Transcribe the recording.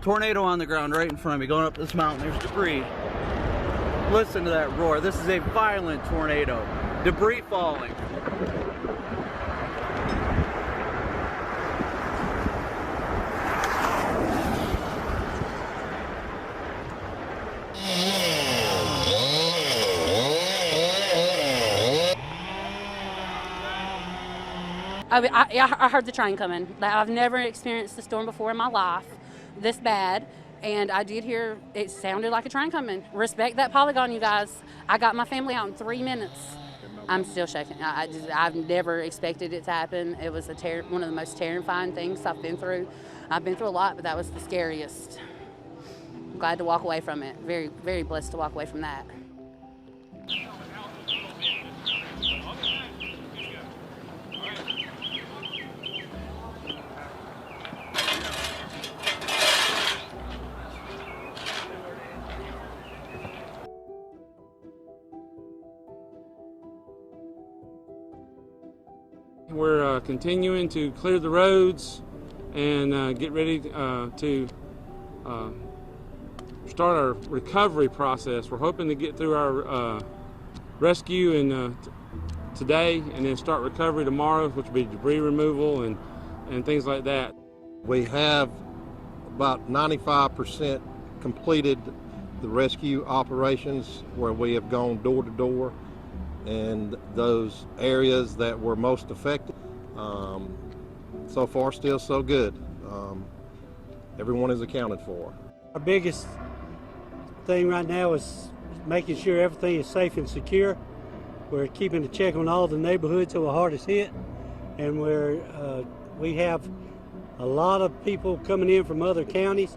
Tornado on the ground right in front of me, going up this mountain. There's debris. Listen to that roar. This is a violent tornado. Debris falling. I heard the train coming. I've never experienced a storm before in my life this bad, and I did hear it sounded like a train coming. Respect that polygon, you guys. I got my family out in 3 minutes. I'm still shaking. I've never expected it to happen. It was one of the most terrifying things I've been through. I've been through a lot, but that was the scariest. I'm glad to walk away from it. Very, very blessed to walk away from that. We're continuing to clear the roads and get ready to start our recovery process. We're hoping to get through our rescue today and then start recovery tomorrow, which will be debris removal and things like that. We have about 95% completed the rescue operations where we have gone door to door and those areas that were most affected. So far, still so good. Everyone is accounted for. Our biggest thing right now is making sure everything is safe and secure. We're keeping a check on all the neighborhoods that were hardest hit, and we have a lot of people coming in from other counties.